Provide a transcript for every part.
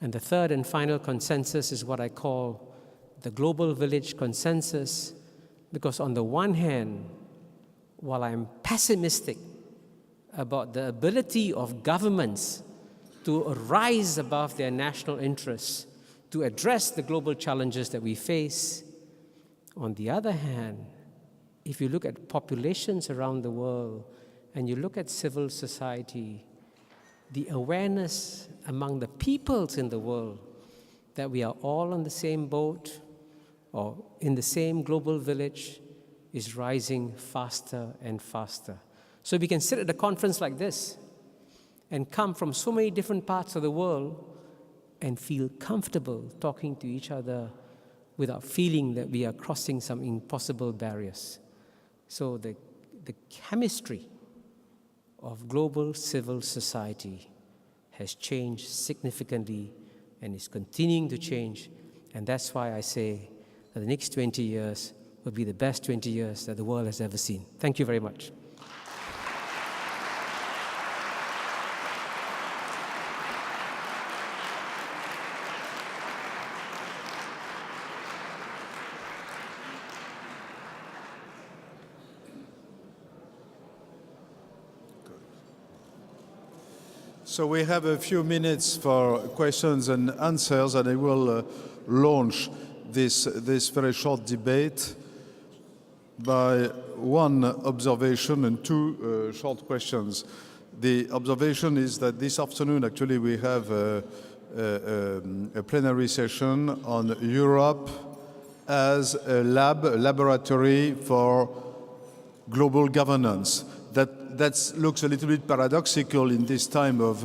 And the third and final consensus is what I call the global village consensus, because on the one hand, while I'm pessimistic about the ability of governments to rise above their national interests to address the global challenges that we face, on the other hand, if you look at populations around the world and you look at civil society, the awareness among the peoples in the world that we are all on the same boat or in the same global village is rising faster and faster. So we can sit at a conference like this and come from so many different parts of the world and feel comfortable talking to each other without feeling that we are crossing some impossible barriers. So the chemistry of global civil society has changed significantly and is continuing to change. And that's why I say that the next 20 years will be the best 20 years that the world has ever seen. Thank you very much. So we have a few minutes for questions and answers, and I will launch this very short debate by one observation and two short questions. The observation is that this afternoon, actually, we have a plenary session on Europe as a laboratory for global governance. That looks a little bit paradoxical in this time of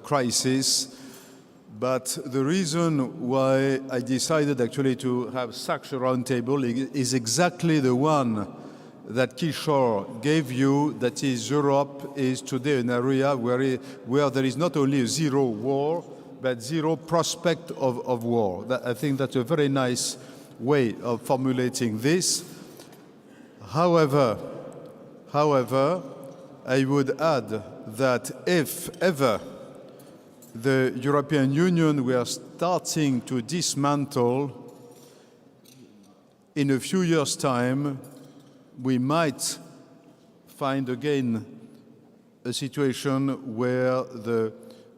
crisis, but the reason why I decided actually to have such a roundtable is exactly the one that Kishore gave you, that is, Europe is today an area where there is not only a zero war, but zero prospect of war. I think that's a very nice way of formulating this. However, I would add that if ever the European Union were starting to dismantle, in a few years' time, we might find again a situation where the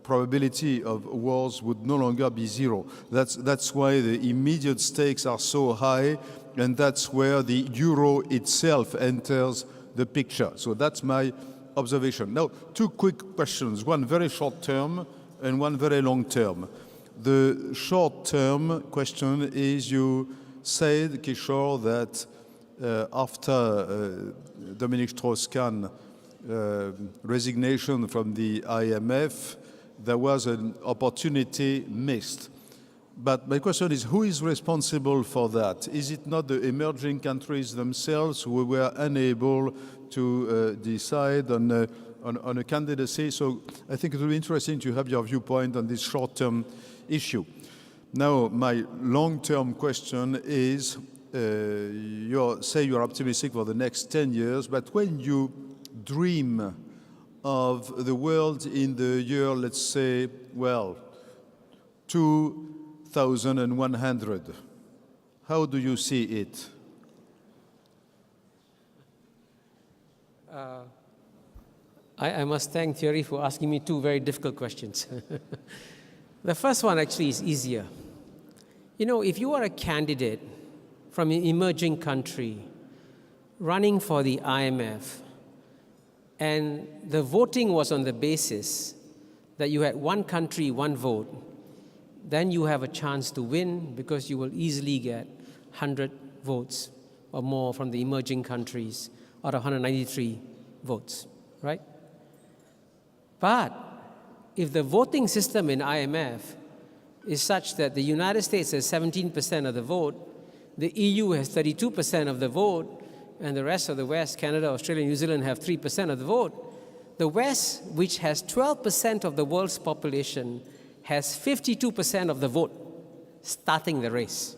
probability of wars would no longer be zero. That's why the immediate stakes are so high, and that's where the euro itself enters the picture. So that's my observation. Now, two quick questions, one very short term and one very long term. The short term question is, you said, Kishore, that after Dominique Strauss-Kahn resignation from the IMF, there was an opportunity missed. But my question is, who is responsible for that? Is it not the emerging countries themselves who were unable to decide on a candidacy? So I think it will be interesting to have your viewpoint on this short-term issue. Now, my long-term question is, you say you're optimistic for the next 10 years, but when you dream of the world in the year, let's say, well, 2100, how do you see it? I must thank Thierry for asking me two very difficult questions. The first one actually is easier. You know, if you are a candidate from an emerging country running for the IMF, and the voting was on the basis that you had one country, one vote, then you have a chance to win because you will easily get 100 votes or more from the emerging countries out of 193 votes, right? But if the voting system in IMF is such that the United States has 17% of the vote, the EU has 32% of the vote, and the rest of the West, Canada, Australia, New Zealand have 3% of the vote, the West, which has 12% of the world's population, has 52% of the vote starting the race.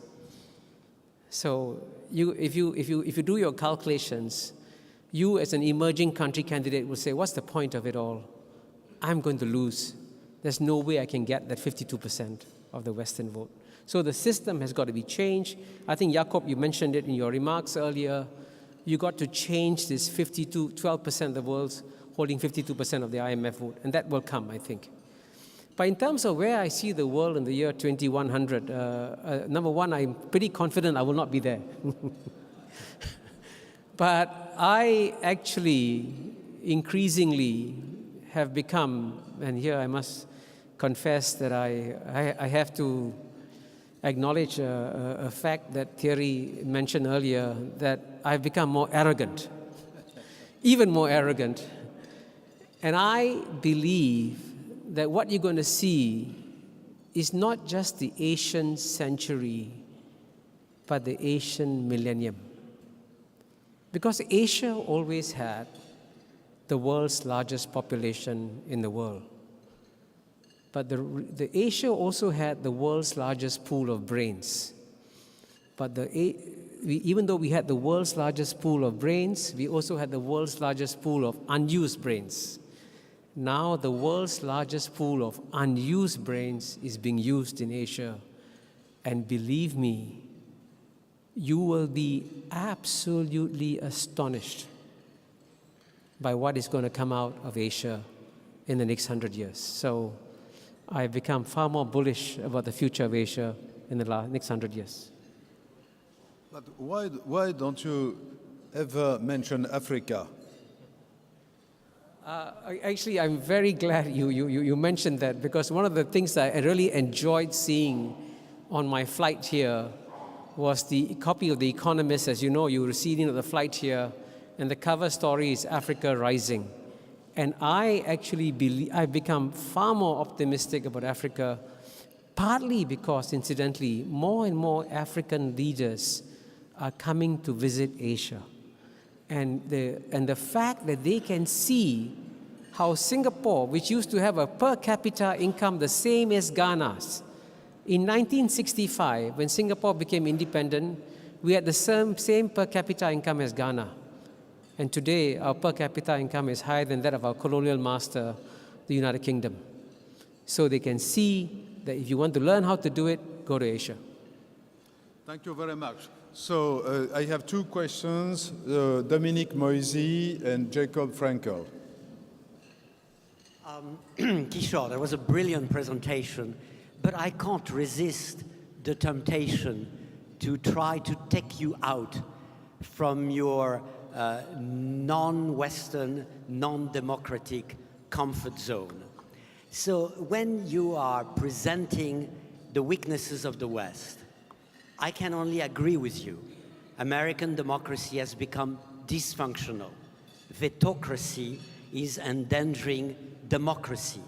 So if you do your calculations, you as an emerging country candidate will say, what's the point of it all? I'm going to lose there's no way I can get that 52% of the Western vote. So the system has got to be changed. I think, Jakob, you mentioned it in your remarks earlier. You got to change this 12% of the world's holding 52% of the IMF vote, and that will come, I think. But in terms of where I see the world in the year 2100, number one, I'm pretty confident I will not be there. But I actually increasingly have become, and here I must confess that I have to acknowledge a fact that Thierry mentioned earlier, that I've become more arrogant, even more arrogant. And I believe that what you're going to see is not just the Asian century, but the Asian millennium. Because Asia always had the world's largest population in the world. But the Asia also had the world's largest pool of brains. But even though we had the world's largest pool of brains, we also had the world's largest pool of unused brains. Now the world's largest pool of unused brains is being used in Asia. And believe me, you will be absolutely astonished by what is going to come out of Asia in the next 100 years. So I've become far more bullish about the future of Asia in the next 100 years. But why don't you ever mention Africa? Actually, I'm very glad you mentioned that, because one of the things that I really enjoyed seeing on my flight here was the copy of The Economist. As you know, you were seeing on the flight here, and the cover story is Africa Rising. And I actually believe I've become far more optimistic about Africa, partly because, incidentally, more and more African leaders are coming to visit Asia. And the fact that they can see how Singapore, which used to have a per capita income the same as Ghana's, in 1965, when Singapore became independent, we had the same per capita income as Ghana. And today, our per capita income is higher than that of our colonial master, the United Kingdom. So they can see that if you want to learn how to do it, go to Asia. Thank you very much. So I have two questions, Dominique Moisy and Jacob Frankel. Kishore, that was a brilliant presentation, but I can't resist the temptation to try to take you out from your non-Western, non-democratic comfort zone. So when you are presenting the weaknesses of the West, I can only agree with you. American democracy has become dysfunctional. Vetocracy is endangering democracy.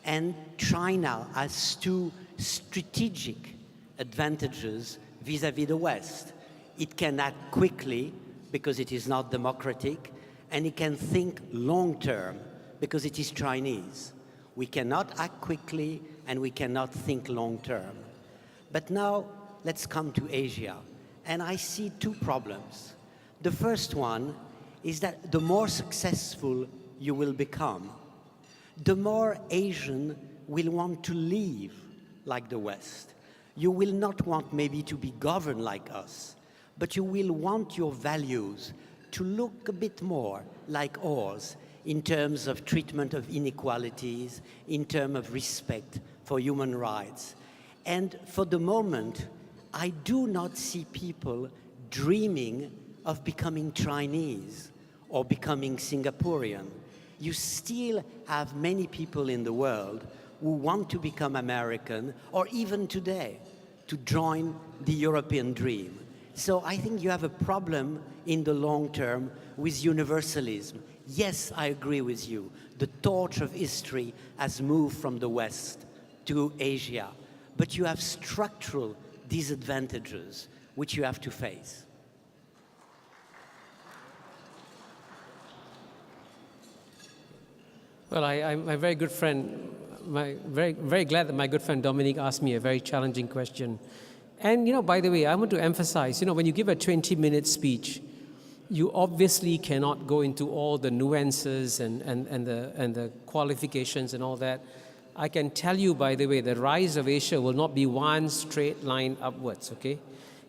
And China has two strategic advantages vis-à-vis the West. It can act quickly because it is not democratic, and it can think long-term because it is Chinese. We cannot act quickly and we cannot think long-term. But now, let's come to Asia. And I see two problems. The first one is that the more successful you will become, the more Asian will want to live like the West. You will not want maybe to be governed like us, but you will want your values to look a bit more like ours in terms of treatment of inequalities, in terms of respect for human rights. And for the moment, I do not see people dreaming of becoming Chinese or becoming Singaporean. You still have many people in the world who want to become American, or even today, to join the European dream. So I think you have a problem in the long term with universalism. Yes, I agree with you. The torch of history has moved from the West to Asia, but you have structural disadvantages which you have to face. Well, I'm a very good friend. Very glad that my good friend Dominique asked me a very challenging question. And, by the way, I want to emphasize, when you give a 20-minute speech, you obviously cannot go into all the nuances and the qualifications and all that. I can tell you, by the way, the rise of Asia will not be one straight line upwards, okay?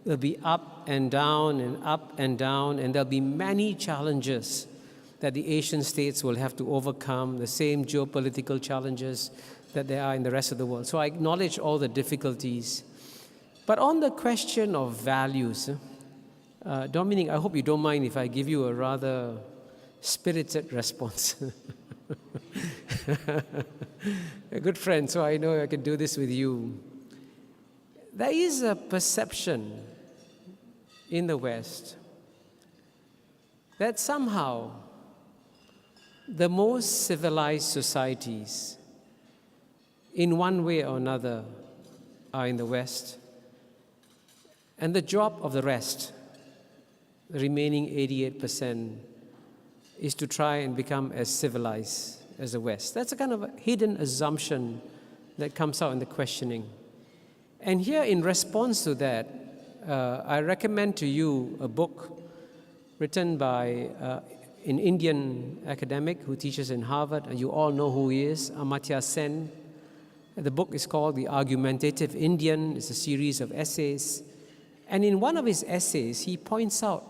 It'll be up and down and up and down, and there'll be many challenges that the Asian states will have to overcome, the same geopolitical challenges that there are in the rest of the world. So I acknowledge all the difficulties. But on the question of values, Dominic, I hope you don't mind if I give you a rather spirited response. A good friend, so I know I can do this with you. There is a perception in the West that somehow the most civilized societies, in one way or another, are in the West, and the job of the rest, the remaining 88%, is to try and become as civilized as the West. That's a kind of a hidden assumption that comes out in the questioning. And here, in response to that, I recommend to you a book written by an Indian academic who teaches in Harvard, and you all know who he is, Amartya Sen. The book is called The Argumentative Indian. It's a series of essays. And in one of his essays, he points out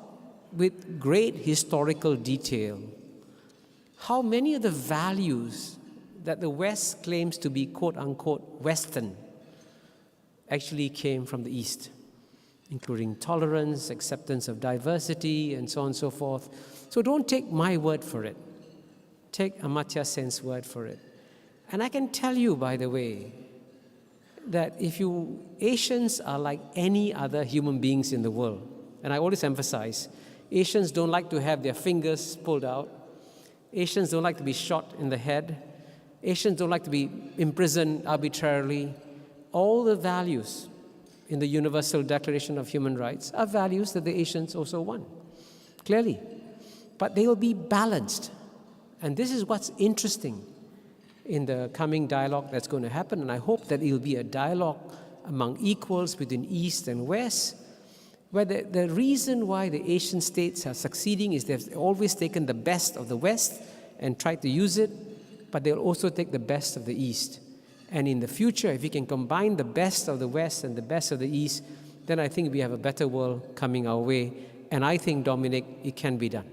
with great historical detail how many of the values that the West claims to be quote-unquote Western actually came from the East, including tolerance, acceptance of diversity, and so on and so forth. So don't take my word for it. Take Amartya Sen's word for it. And I can tell you, by the way, that Asians are like any other human beings in the world. And I always emphasize, Asians don't like to have their fingers pulled out. Asians don't like to be shot in the head. Asians don't like to be imprisoned arbitrarily. All the values in the Universal Declaration of Human Rights are values that the Asians also want, clearly. But they will be balanced. And this is what's interesting in the coming dialogue that's going to happen. And I hope that it will be a dialogue among equals between East and West, where the reason why the Asian states are succeeding is they've always taken the best of the West and tried to use it, but they'll also take the best of the East. And in the future, if we can combine the best of the West and the best of the East, then I think we have a better world coming our way. And I think, Dominic, it can be done.